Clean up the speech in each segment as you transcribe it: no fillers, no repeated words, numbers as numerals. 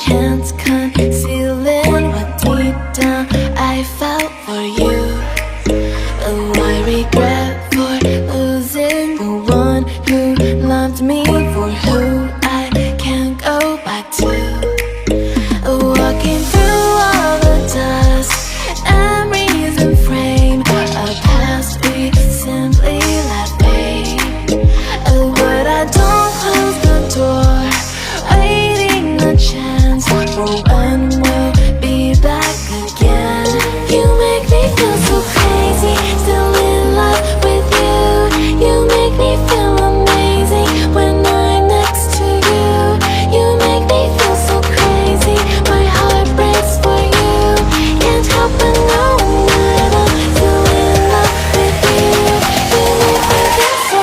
can't conceal it, what deep down I felt for you. Oh, I regret for losing the one who loved me, for who I can't go back to. Walking through all the dust, memories and frame, a past we simply let fade. Oh, but I don't close the door, waiting a chance for when we'll be back again. You make me feel so crazy, still in love with you. You make me feel amazing when I'm next to you. You make me feel so crazy, my heart breaks for you. Can't help but know that I'm still in love with you. You make me feel so.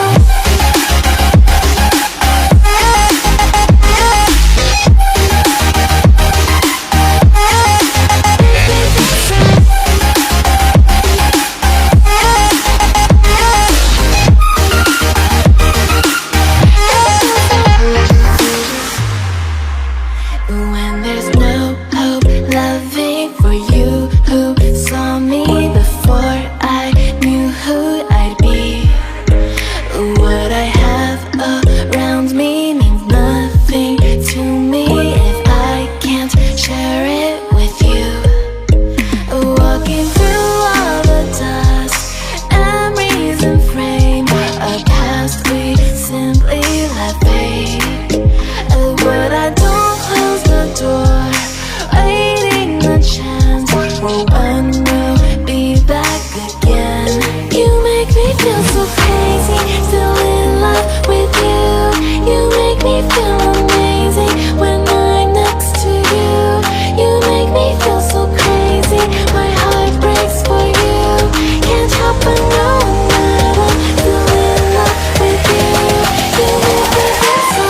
When there's no hope loving for you who saw me before I knew who I'd be. What I have around me means nothing to me if I can't share it with you. Walking through all the dust, memories and frame, a past we simply let fade. But I don't close the door, waiting a chance for when we'll be back again. You make me feel so crazy, still in love with you. You make me feel amazing when I'm next to you. You make me feel so crazy, my heart breaks for you. Can't help but know that I'm still in love with you. You make me feel so.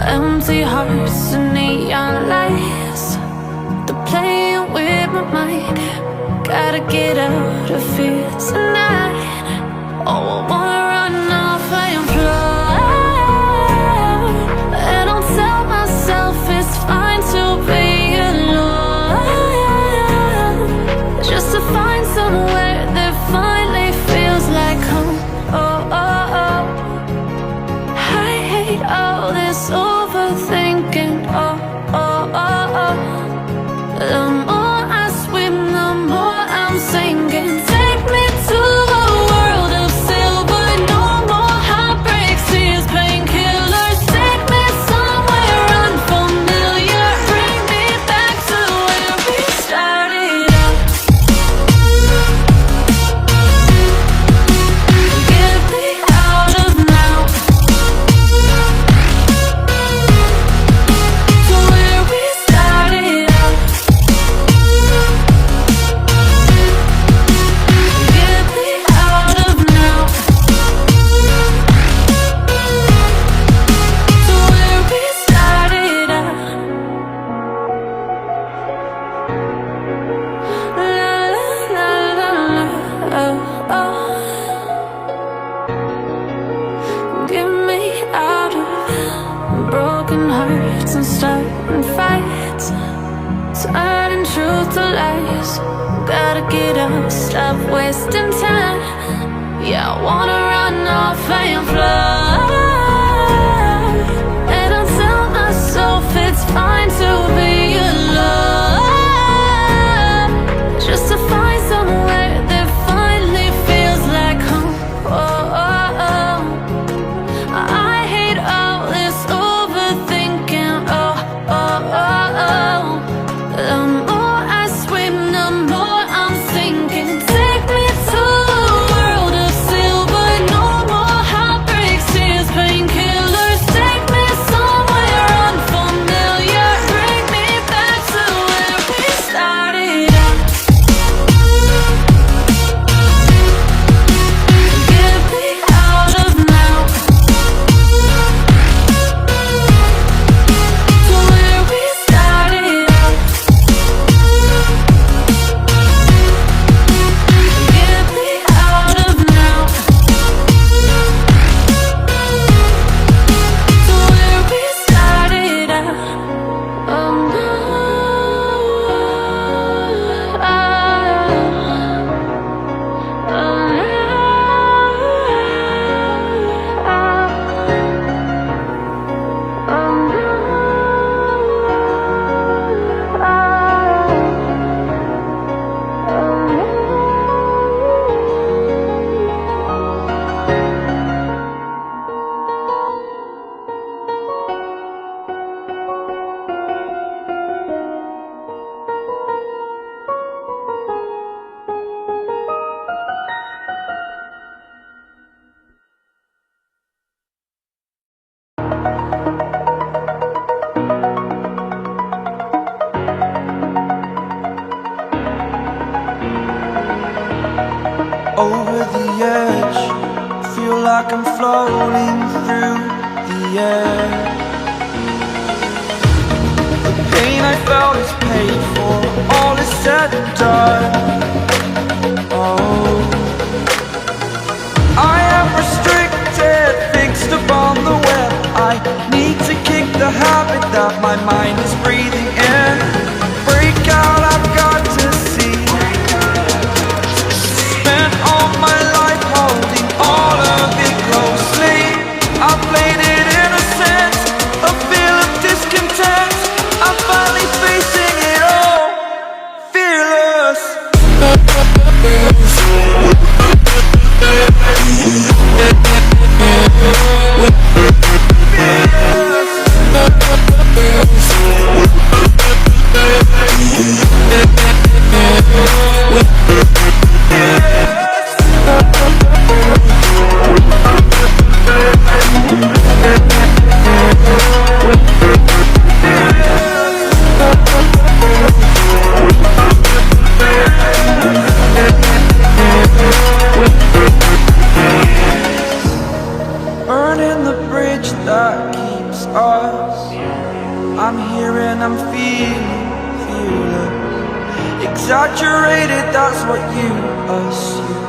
Empty hearts and neon lights, they're playing with my mind. Gotta get out of here tonight. Oh, I wanna run off and fly, and I'll tell myself it's fine to be alone, just to find somewhere that finally feels like home. Oh, oh, oh. I hate all this overthinking. Oh, oh, oh, oh. The more I swim, the more I'm sinking. Take me to a world of silver, no more heartbreaks, tears, painkillers. Take me somewhere unfamiliar, bring me back to where we started out. Get me out of now, to where we started out. Get me out of now, to where we started out. La la la la la, oh, oh. Get me out of broken hearts and starting fights, turning truth to lies. Gotta get up, stop wasting time. Yeah, I wanna run off and fly, and I'll tell myself it's fine to be alone. over the edge. Feel like I'm floating through the air. The pain I felt is paid for, all is said and done. Oh, I am restricted, fixed upon the web. I need to kick the habit that my mind is breathing in. Break out, I've got to see. Spent all my life holding all of it closely. I played it innocent, a feel of discontent. I'm finally facing it all, fearless. Burning the bridge that keeps us. I'm here and I'm feeling fearless. Exaggerated, that's what you assume.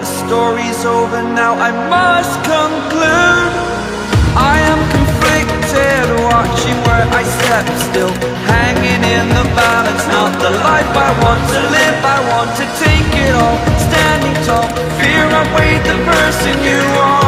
The story's over now, I must conclude. I am conflicted, watching where I step still, hanging in the balance. Not the life I want to live, I want to take it all. Standing tall, fear I weighed the person you are.